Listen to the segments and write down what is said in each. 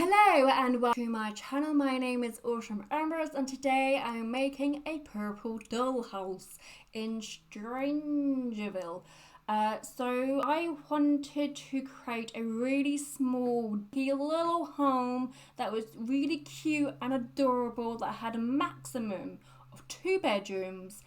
Hello and welcome to my channel. My name is Autumn Embers and today I'm making a purple dollhouse in Strangerville. So I wanted to create a really small little home that was really cute and adorable, that had a maximum of 2 bedrooms.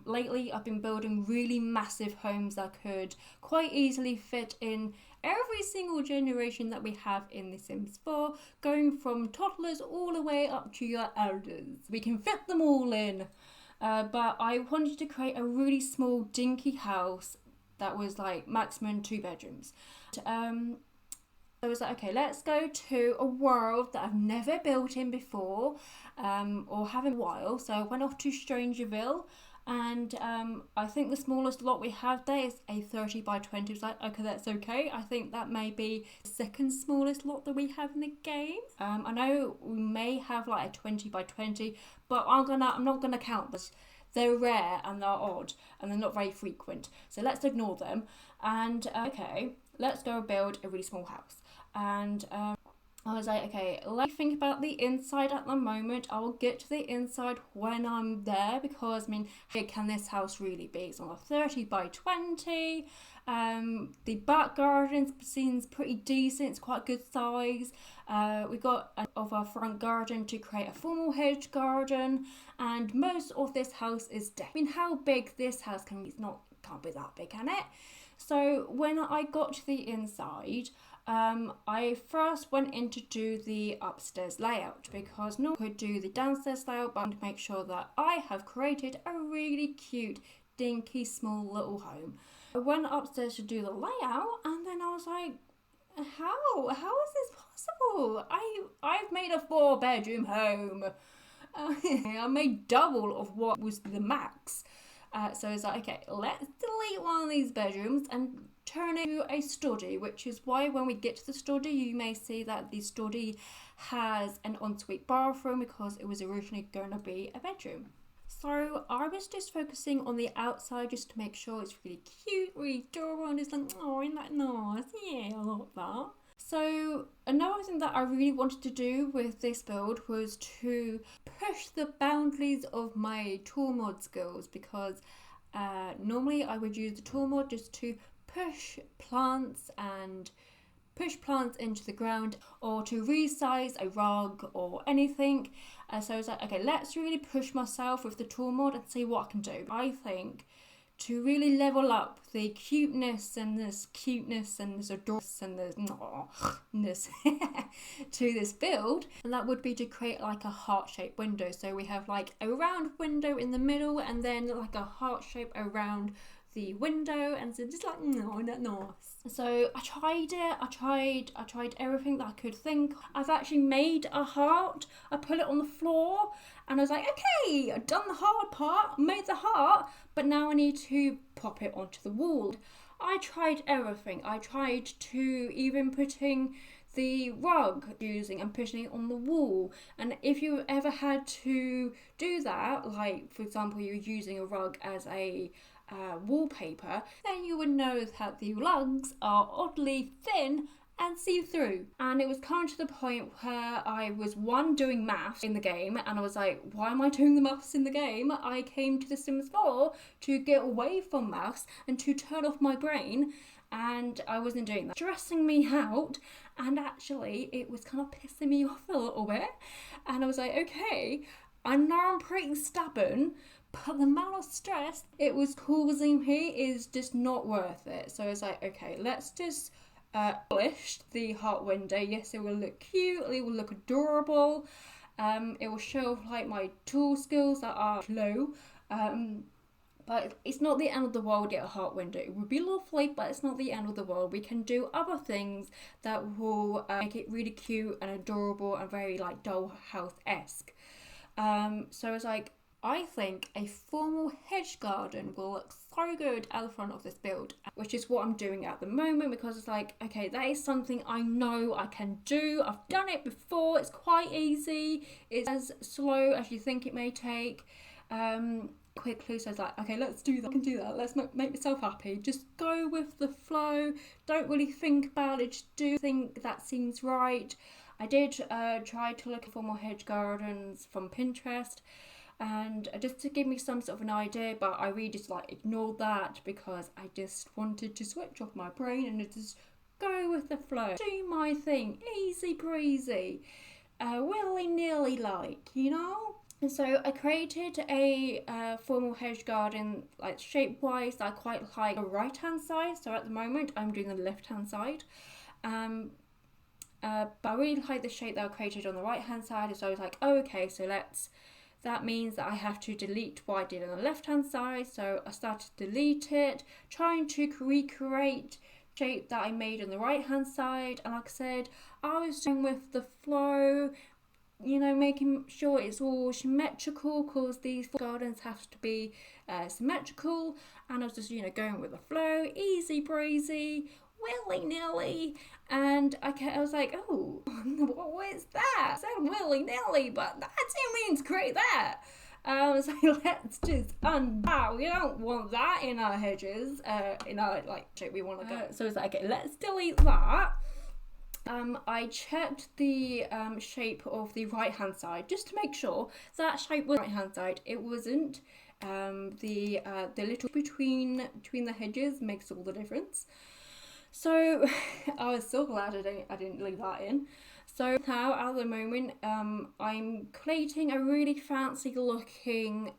Lately I've been building really massive homes that could quite easily fit in every single generation that we have in The Sims 4, going from toddlers all the way up to your elders. We can fit them all in. But I wanted to create a really small dinky house that was like maximum 2 bedrooms. I was like, okay, let's go to a world that I've never built in before, or haven't in a while. So I went off to Strangerville, and I think the smallest lot we have there is a 30 by 20. It's like, okay, that's okay. I think that may be the second smallest lot that we have in the game. I know we may have like a 20 by 20, but I'm not gonna count this. They're rare and they're odd and they're not very frequent, so let's ignore them. And okay, let's go build a really small house. And I was like, okay, let me think about the inside at the moment. I will get to the inside when I'm there, because I mean, how big can this house really be? It's on a 30 by 20. The back garden seems pretty decent. It's quite a good size. We got of our front garden to create a formal hedge garden, and most of this house is dead. I mean, how big this house can be? Can't be that big, can it? So when I got to the inside, I first went in to do the upstairs layout, because no one could do the downstairs layout, but I want to make sure that I have created a really cute, dinky, small little home. I went upstairs to do the layout, and then I was like, how is this possible? I've made a 4-bedroom home. I made double of what was the max. So I was like, okay, let's delete one of these bedrooms and turn it into a study, which is why when we get to the study, you may see that the study has an ensuite bathroom, because it was originally going to be a bedroom. So I was just focusing on the outside just to make sure it's really cute, really adorable, and it's like, oh, isn't that nice? Yeah, I like that. So another thing that I really wanted to do with this build was to push the boundaries of my tool mod skills, because normally I would use the tool mod just to push plants into the ground, or to resize a rug or anything. So I was like, okay, let's really push myself with the tool mod and see what I can do. I think to really level up the cuteness and this adorableness and this to this build, and that would be to create like a heart-shaped window. So we have like a round window in the middle, and then like a heart shape around the window, and so just like, no, that's nice. So I tried it. I tried everything that I could think. I've actually made a heart. I put it on the floor, and I was like, okay, I've done the hard part, made the heart, but now I need to pop it onto the wall. I tried everything. I tried to even putting the rug using and putting it on the wall. And if you ever had to do that, like for example, you're using a rug as a wallpaper, then you would know that the rugs are oddly thin and see-through. And it was coming to the point where I was doing maths in the game, and I was like, why am I doing the maths in the game? I came to The Sims 4 to get away from maths and to turn off my brain, and I wasn't doing that. Stressing me out, and actually it was kind of pissing me off a little bit. And I was like, okay, I know I'm pretty stubborn, but the amount of stress it was causing me is just not worth it. So I was like, okay, let's just polish the heart window. Yes, it will look cute, it will look adorable. It will show like my tool skills that are low. But it's not the end of the world yet, a heart window. It would be lovely, but it's not the end of the world. We can do other things that will make it really cute and adorable and very like Dollhouse-esque. So I was like, I think a formal hedge garden will look so good at the front of this build, which is what I'm doing at the moment, because it's like, okay, that is something I know I can do. I've done it before. It's quite easy. It's as slow as you think it may take. Quickly, so it's like, okay, let's do that. I can do that. Let's make myself happy. Just go with the flow. Don't really think about it. Just do think that seems right. I did try to look for more hedge gardens from Pinterest, and just to give me some sort of an idea, but I really just like ignored that because I just wanted to switch off my brain and just go with the flow, do my thing, easy breezy, willy-nilly, like, you know. And so I created a formal hedge garden, like shape-wise, that I quite like the right-hand side. So at the moment I'm doing the left-hand side. But I really like the shape that I created on the right-hand side. So I was like, oh, okay, so that means that I have to delete what I did on the left-hand side. So I started to delete it, trying to recreate shape that I made on the right-hand side. And like I said, I was doing with the flow, you know, making sure it's all symmetrical because these gardens have to be symmetrical, and I was just, you know, going with the flow, easy breezy, willy-nilly. And I was like, oh, what is that? I said willy-nilly, but that didn't mean to create that. I was like, let's just undo. We don't want that in our hedges, in our like shape we want to go. So it's like, okay, let's delete that. I checked the shape of the right hand side just to make sure that shape was right hand side. It wasn't. The little between the hedges makes all the difference. So I was so glad I didn't leave that in. So now at the moment I'm creating a really fancy looking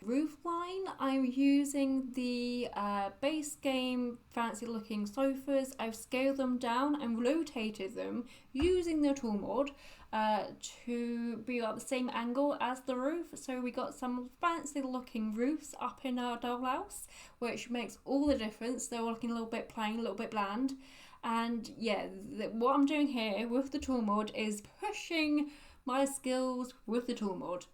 roof line. I'm using the base game fancy looking sofas. I've scaled them down and rotated them using the tool mod to be at the same angle as the roof. So we got some fancy looking roofs up in our dollhouse, which makes all the difference. They're looking a little bit plain, a little bit bland. And yeah, what I'm doing here with the tool mod is pushing my skills with the tool mod.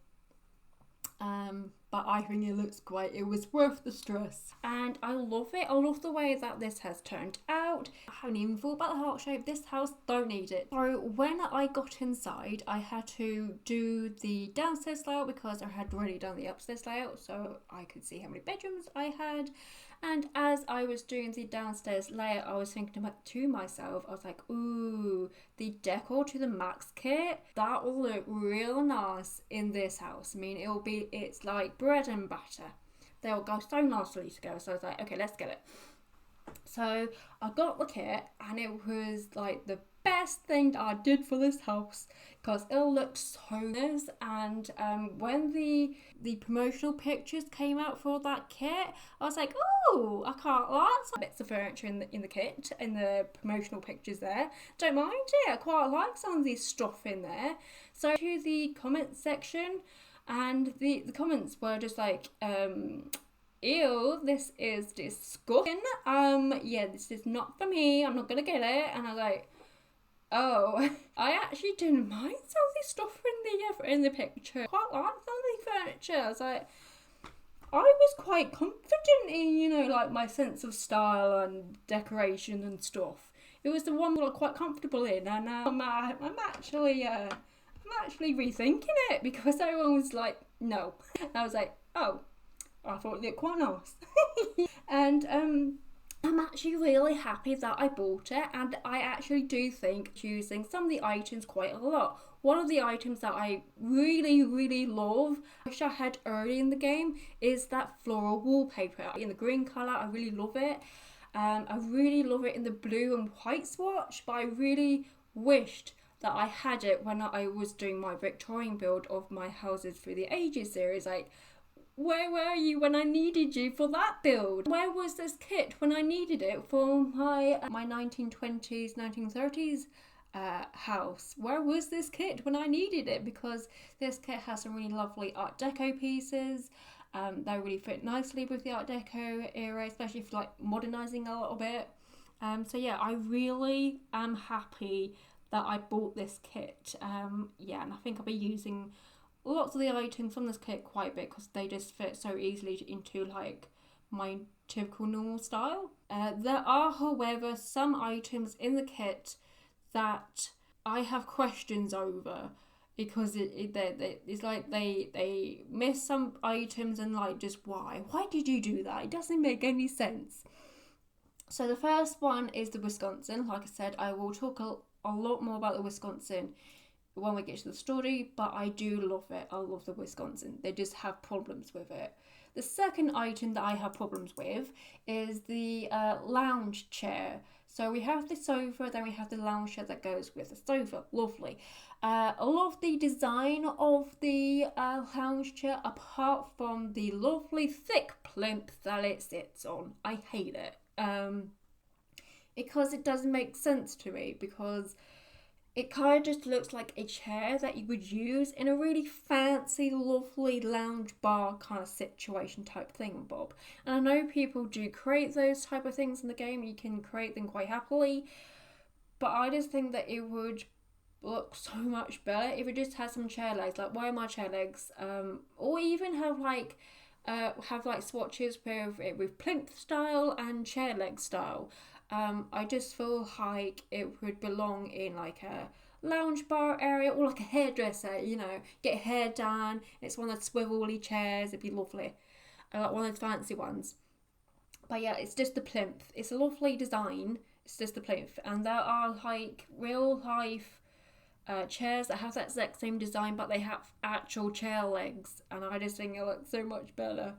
But I think it looks great. It was worth the stress. And I love it. I love the way that this has turned out. I haven't even thought about the heart shape. This house don't need it. So when I got inside, I had to do the downstairs layout because I had already done the upstairs layout, so I could see how many bedrooms I had. And as I was doing the downstairs layout, I was thinking to myself, I was like, ooh, the decor to the Max kit, that will look real nice in this house. I mean, it's like bread and butter. They'll go so nicely together. So I was like, okay, let's get it. So I got the kit, and it was like the best thing that I did for this house because it looked so nice. And when the promotional pictures came out for that kit, I was like, oh, I can't lie, some bits of furniture in the kit, in the promotional pictures there. Don't mind it. I quite like some of this stuff in there. So to the comments section, and the comments were just like, ew, this is disgusting. Yeah, this is not for me. I'm not gonna get it. And I was like, oh, I actually didn't mind some of the stuff in the picture. Quite like some of the furniture. I was like, I was quite confident in, you know, like my sense of style and decoration and stuff. It was the one that I'm quite comfortable in, and I'm actually rethinking it because everyone was like, no. I was like, oh, I thought it looked quite nice. And I'm actually really happy that I bought it, and I actually do think using some of the items quite a lot. One of the items that I really, really love, which I had early in the game, is that floral wallpaper in the green colour. I really love it. I really love it in the blue and white swatch, but I really wished that I had it when I was doing my Victorian build of my Houses Through the Ages series. Like, where were you when I needed you for that build? Where was this kit when I needed it for my 1920s, 1930s house? Where was this kit when I needed it? Because this kit has some really lovely Art Deco pieces. They really fit nicely with the Art Deco era, especially if like modernising a little bit. So yeah, I really am happy that I bought this kit. Yeah, and I think I'll be using lots of the items from this kit quite a bit because they just fit so easily into like my typical normal style. There are, however, some items in the kit that I have questions over because it's like they miss some items and like just why did you do that? It doesn't make any sense. So the first one is the Wisconsin. Like I said, I will talk a lot more about the Wisconsin when we get to the story, but I do love it. I love the Wisconsin. They just have problems with it. The second item that I have problems with is the lounge chair. So we have the sofa, then we have the lounge chair that goes with the sofa. Lovely. I love the design of the lounge chair, apart from the lovely thick plinth that it sits on. I hate it. Because it doesn't make sense to me, because it kind of just looks like a chair that you would use in a really fancy, lovely lounge bar kind of situation type thing, Bob. And I know people do create those type of things in the game. You can create them quite happily. But I just think that it would look so much better if it just had some chair legs. Like, why are my chair legs? Or even have like swatches with plinth style and chair leg style. I just feel like it would belong in like a lounge bar area, or like a hairdresser, you know, get hair done. It's one of the swivelly chairs, it'd be lovely. Like one of the fancy ones. But yeah, it's just the plinth. It's a lovely design, it's just the plinth. And there are like real life chairs that have that exact same design, but they have actual chair legs, and I just think it looks so much better.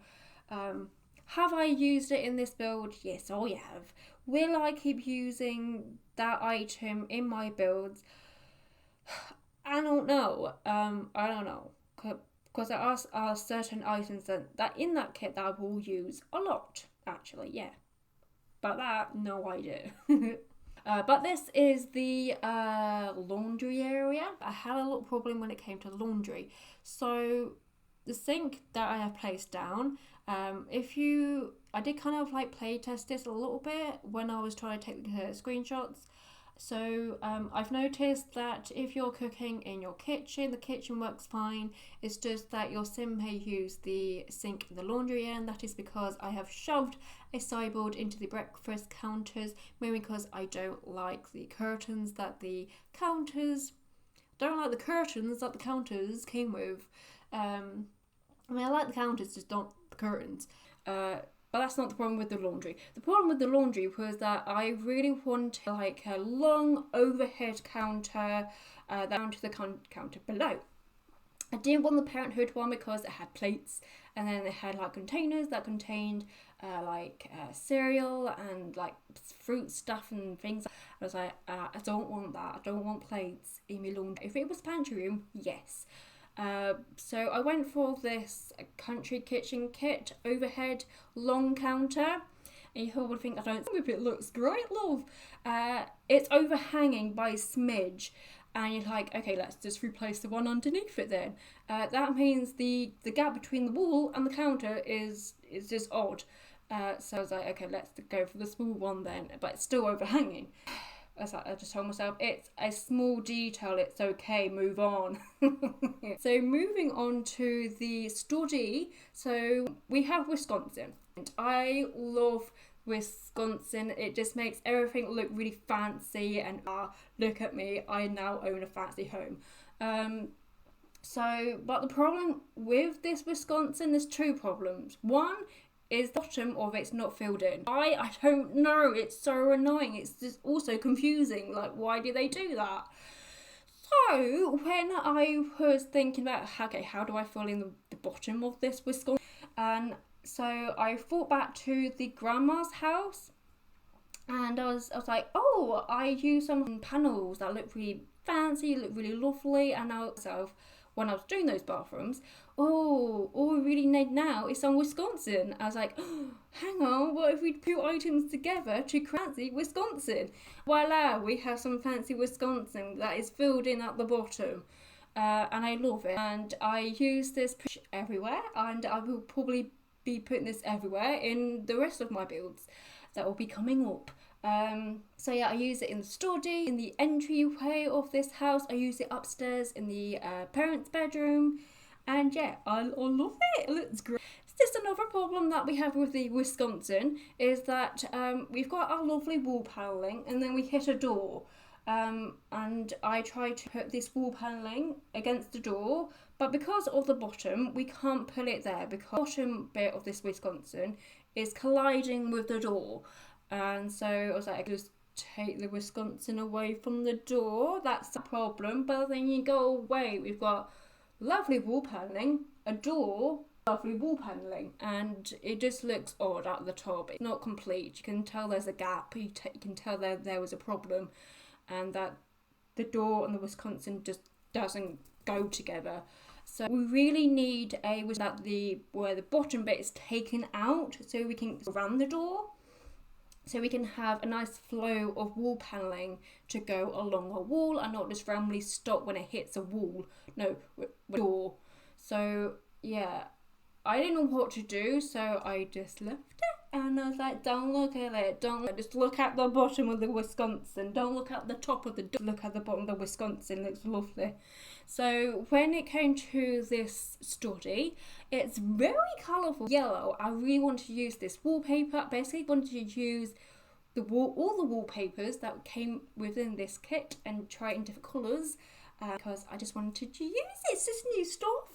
Have I used it in this build? Yes, I have. Will I keep using that item in my builds? I don't know. I don't know. Because there are certain items that in that kit that I will use a lot, actually, yeah. But that, no idea. But this is the laundry area. I had a little problem when it came to laundry. So the sink that I have placed down, I did kind of like play test this a little bit when I was trying to take screenshots. So I've noticed that if you're cooking in your kitchen, the kitchen works fine. It's just that your sim may use the sink in the laundry end. That is because I have shoved a sideboard into the breakfast counters, mainly because I don't like the curtains that the counters came with. I mean, I like the counters, just not the curtains. But that's not the problem with the laundry. The problem with the laundry was that I really wanted like a long overhead counter down to the counter below. I didn't want the Parenthood one because it had plates, and then it had like containers that contained cereal and like fruit stuff and things. I was like, I don't want that. I don't want plates in my laundry. If it was pantry room, yes. So I went for this country kitchen kit overhead long counter, and you would think, I don't know if it looks great, love. It's overhanging by a smidge, and you're like, okay, let's just replace the one underneath it then. That means the gap between the wall and the counter is just odd. So I was like, okay, let's go for the small one then, but it's still overhanging. I just told myself, it's a small detail, it's okay, move on. So moving on to the study. So we have Wisconsin. And I love Wisconsin. It just makes everything look really fancy, and look at me, I now own a fancy home. But the problem with this Wisconsin, there's two problems. One is the bottom of it's not filled in. I don't know, it's so annoying. It's just also confusing, like, why do they do that? So when I was thinking about, okay, how do I fill in the bottom of this Wisconsin, and so I thought back to the grandma's house, and I was like, oh, I use some panels that look really fancy, look really lovely, and I myself, when I was doing those bathrooms, all we really need now is some Wisconsin. I was like, oh, hang on, what if we put items together to create fancy Wisconsin? Voila, we have some fancy Wisconsin that is filled in at the bottom. And I love it. And I use this everywhere, and I will probably be putting this everywhere in the rest of my builds that will be coming up. So yeah, I use it in the study, in the entryway of this house. I use it upstairs in the parents' bedroom, and yeah, I love it. It looks great. It's just another problem that we have with the Wisconsin is that we've got our lovely wall paneling, and then we hit a door. And I try to put this wall paneling against the door, but because of the bottom, we can't put it there because the bottom bit of this Wisconsin is colliding with the door. And so I was like, I could just take the Wisconsin away from the door. That's the problem. But then you go away, we've got lovely wall paneling, a door, lovely wall paneling, and it just looks odd at the top. It's not complete. You can tell there's a gap. You can tell there was a problem, and that the door and the Wisconsin just doesn't go together. So we really need where the bottom bit is taken out, so we can run the door, so we can have a nice flow of wall paneling to go along a wall and not just randomly stop when it hits a wall. No, door. So yeah, I didn't know what to do, so I just left it, and I was like, don't look at it, just look at the bottom of the Wisconsin, don't look at the top of the door, look at the bottom of the Wisconsin, looks lovely. So when it came to this study, it's very colourful yellow. I really wanted to use this wallpaper. Basically wanted to use all the wallpapers that came within this kit and try it in different colours, because I just wanted to use it. It's just new stuff.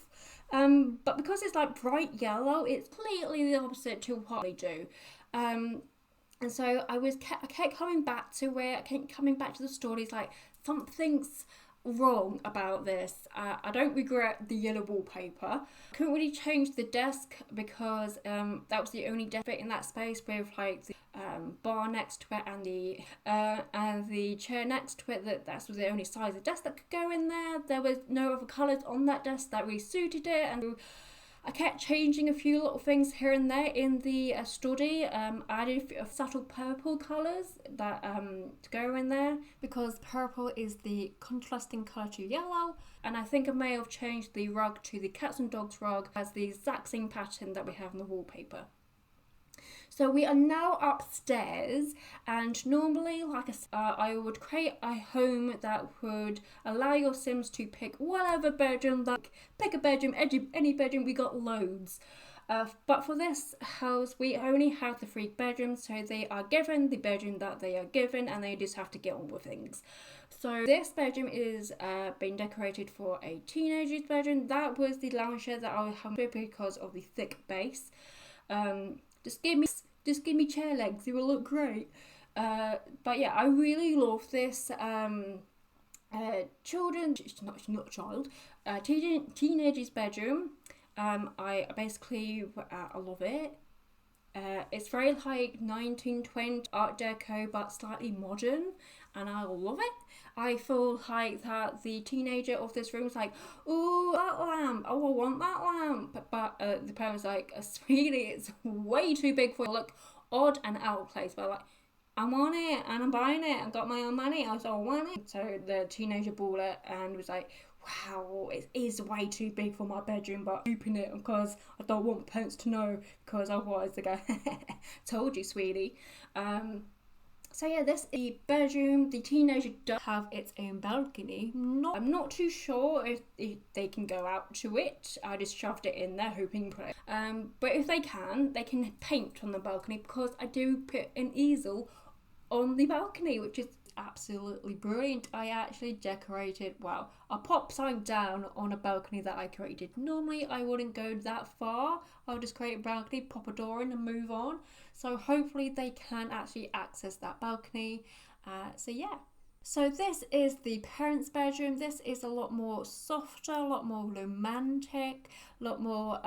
But because it's like bright yellow, it's completely the opposite to what they do. And so I kept coming back to where I kept coming back to the stories, like something's wrong about this. I don't regret the yellow wallpaper. Couldn't really change the desk because that was the only desk bit in that space, with like the bar next to it and the chair next to it. That was the only size of desk that could go in there. There was no other colours on that desk that really suited it, and I kept changing a few little things here and there in the study. I added a subtle purple colours that to go in there, because purple is the contrasting colour to yellow. And I think I may have changed the rug to the cats and dogs rug as the exact same pattern that we have in the wallpaper. So we are now upstairs, and normally, I would create a home that would allow your Sims to pick whatever bedroom, pick a bedroom, any bedroom. We got loads. But for this house, we only have the 3 bedrooms, so they are given the bedroom that they are given, and they just have to get on with things. So this bedroom is being decorated for a teenager's bedroom. That was the lounge chair that I have because of the thick base. Just give me chair legs, it will look great. But yeah, I really love this teenager's bedroom. I love it. It's very like 1920 Art Deco, but slightly modern, and I love it. I feel like that the teenager of this room is like, oh, that lamp, oh, I want that lamp. But the parent's like, sweetie, it's way too big for you. Look odd and out of place. But like, I want it, and I'm buying it. I've got my own money, I want it. So the teenager bought it and was like, wow, it is way too big for my bedroom, but I'm keeping it because I don't want parents to know, because otherwise they go, told you, sweetie. So yeah, this is the bedroom. The teenager does have its own balcony. I'm not too sure if they can go out to it. I just shoved it in there, hoping for it. But if they can paint on the balcony, because I do put an easel on the balcony, which is absolutely brilliant. I actually decorated, well, I popped something down on a balcony that I created. Normally I wouldn't go that far. I'll just create a balcony, pop a door in and move on. So hopefully they can actually access that balcony. So yeah. So this is the parents' bedroom. This is a lot more softer, a lot more romantic, a lot more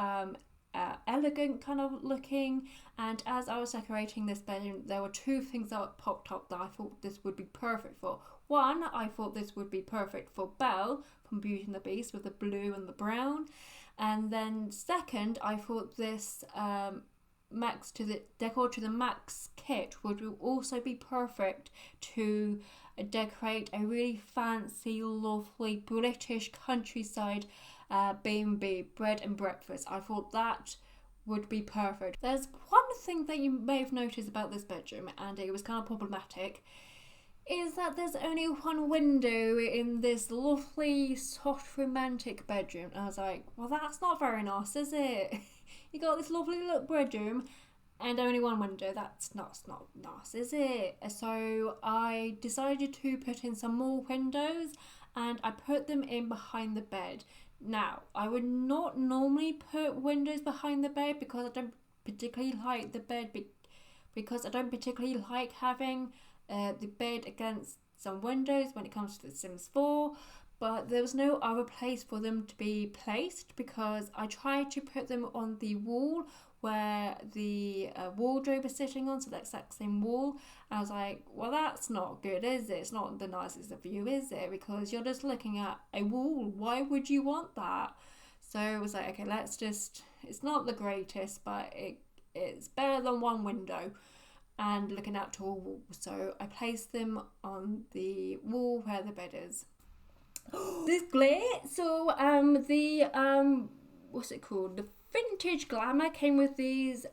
elegant kind of looking. And as I was decorating this bedroom, there were 2 things that popped up that I thought this would be perfect for. One, I thought this would be perfect for Belle from Beauty and the Beast, with the blue and the brown. And then second, I thought this decor to the Max kit would also be perfect to decorate a really fancy, lovely British countryside B&B bread and breakfast. I thought that would be perfect. There's one thing that you may have noticed about this bedroom, and it was kind of problematic, is that there's only one window in this lovely, soft, romantic bedroom. And I was like, well, that's not very nice, is it? You got this lovely little bedroom and only one window. That's not nice, is it? So I decided to put in some more windows, and I put them in behind the bed. Now, I would not normally put windows behind the bed because I don't particularly like the bed, because I don't particularly like having the bed against some windows when it comes to The Sims 4, but there was no other place for them to be placed because I tried to put them on the wall where the wardrobe is sitting on, so that exact same wall. And I was like, well, that's not good, is it? It's not the nicest of view, is it? Because you're just looking at a wall. Why would you want that? So I was like, okay, let's just, it's not the greatest, but it's better than one window and looking out to a wall. So I placed them on the wall where the bed is. This glare, so what's it called? The vintage glamour came with these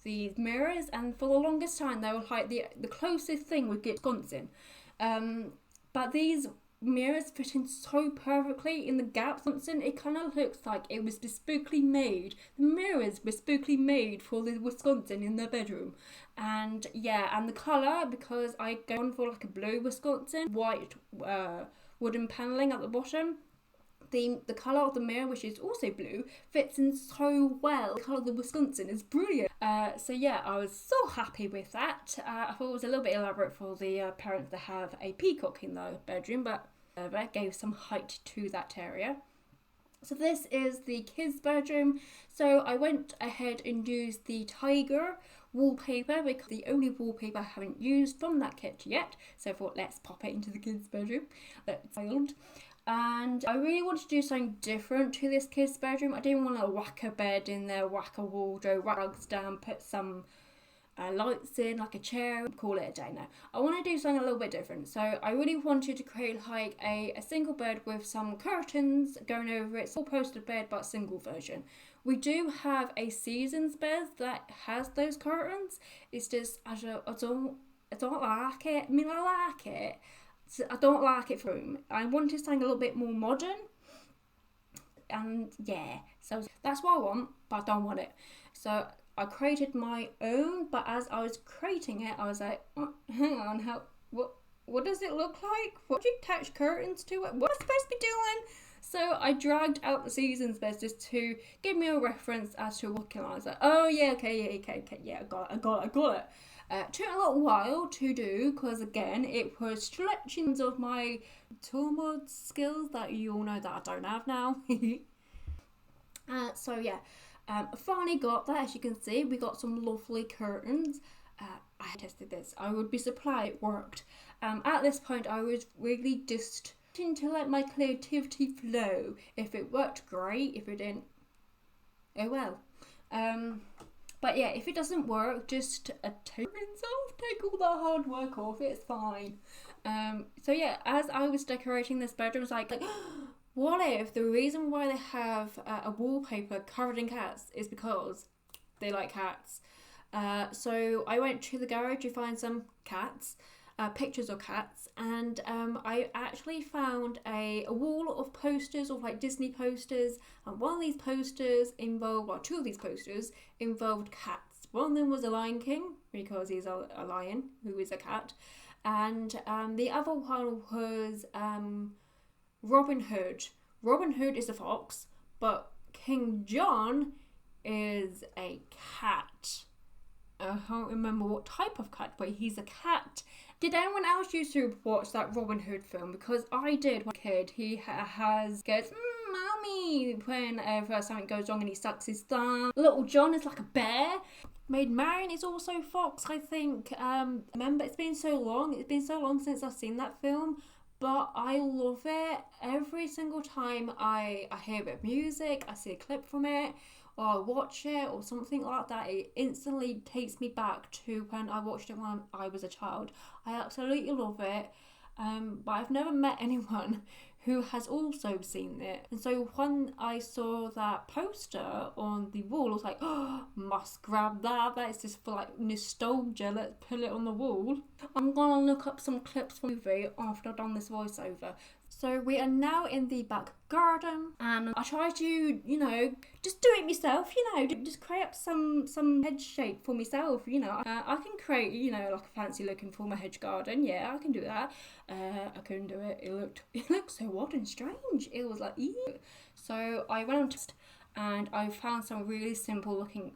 mirrors, and for the longest time they were like the closest thing would get Wisconsin. But these mirrors fit in so perfectly in the gaps. It kind of looks like it was bespokely made. The mirrors were bespokely made for the Wisconsin in their bedroom. And yeah, and the colour, because I go on for like a blue Wisconsin, white wooden panelling at the bottom. The colour of the mirror, which is also blue, fits in so well. The colour of the Wisconsin is brilliant. So yeah, I was so happy with that. I thought it was a little bit elaborate for the parents to have a peacock in their bedroom, but that gave some height to that area. So this is the kids' bedroom. So I went ahead and used the tiger wallpaper because the only wallpaper I haven't used from that kit yet. So I thought, let's pop it into the kids' bedroom. That's failed. And I really wanted to do something different to this kids' bedroom. I didn't want to whack a bed in there, whack a wardrobe, whack rugs down, put some lights in, like a chair, call it a day now. I want to do something a little bit different. So I really wanted to create like a single bed with some curtains going over it. It's a four-poster bed, but single version. We do have a seasons bed that has those curtains. It's just, I don't like it. I mean, I like it. I don't like it for room. I wanted something a little bit more modern. And yeah, so that's what I want, but I don't want it. So I created my own, but as I was creating it, I was like, oh, hang on, what does it look like? What do you attach curtains to it? What am I supposed to be doing? So I dragged out the seasons bed just to give me a reference as to what I was like, oh yeah, okay, I got it. Took a little while to do because again it was stretchings of my tool mod skills that you all know that I don't have now. So yeah, I finally got that. As you can see, we got some lovely curtains. I tested this. I would be surprised it worked. At this point I was really just to let my creativity flow. If it worked, great. If it didn't, oh well. But yeah, if it doesn't work, just take all the hard work off, it's fine. So yeah, as I was decorating this bedroom, I was like what if the reason why they have a wallpaper covered in cats is because they like cats? So I went to the garage to find some cats, pictures of cats, and I actually found a wall of posters of like Disney posters, and one of these posters involved, well, two of these posters involved cats. One of them was a Lion King because he's a lion who is a cat, and the other one was Robin Hood. Robin Hood is a fox, but King John is a cat. I can't remember what type of cat, but he's a cat. Did anyone else used to watch that Robin Hood film? Because I did when I was a kid. He goes, mommy, whenever something goes wrong and he sucks his thumb. Little John is like a bear. Maid Marian is also fox, I think. Remember, it's been so long since I've seen that film, but I love it. Every single time I hear a bit of music, I see a clip from it, or I watch it or something like that, it instantly takes me back to when I watched it when I was a child. I absolutely love it, but I've never met anyone who has also seen it. And so when I saw that poster on the wall, I was like, oh, must grab that. That is just for like nostalgia. Let's put it on the wall. I'm gonna look up some clips from the movie after I've done this voiceover. So we are now in the back garden, and I try to, just do it myself, just create up some hedge shape for myself, I can create, like a fancy looking for my hedge garden. Yeah, I can do that. I couldn't do it. It looked so odd and strange. It was like, ew. So I went on and I found some really simple looking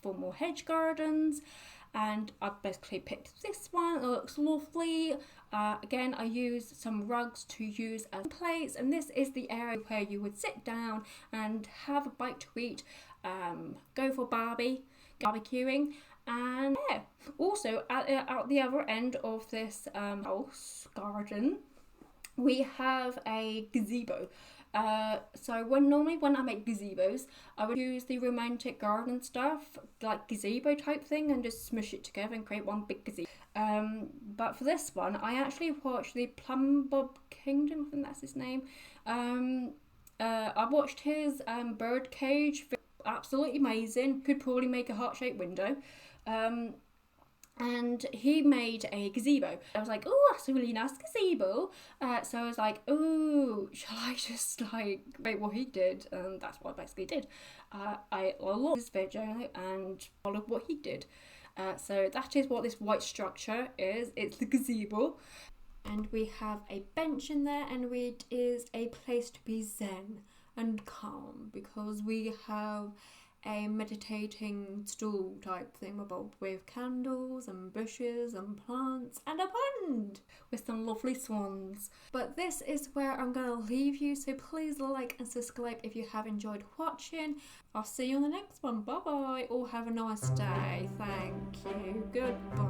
formal hedge gardens. and I basically picked this one. It looks lovely. Again, I used some rugs to use as plates, and this is the area where you would sit down and have a bite to eat, go for barbecuing. And yeah, also at the other end of this house garden, we have a gazebo. So normally when I make gazebos, I would use the romantic garden stuff, like gazebo type thing, and just smush it together and create one big gazebo. But for this one, I actually watched the Plum Bob Kingdom, I think that's his name. I watched his bird cage, absolutely amazing. Could probably make a heart-shaped window. And he made a gazebo. I was like, oh, that's a really nice gazebo. So I was like, oh, shall I just like make what he did? And that's what I basically did. I loved his video and followed what he did. So that is what this white structure is. It's the gazebo. And we have a bench in there, and it is a place to be zen and calm, because we have a meditating stool type thing with candles and bushes and plants and a pond with some lovely swans. But this is where I'm going to leave you, so please like and subscribe if you have enjoyed watching. I'll see you on the next one. Bye bye, or have a nice day. Thank you. Goodbye.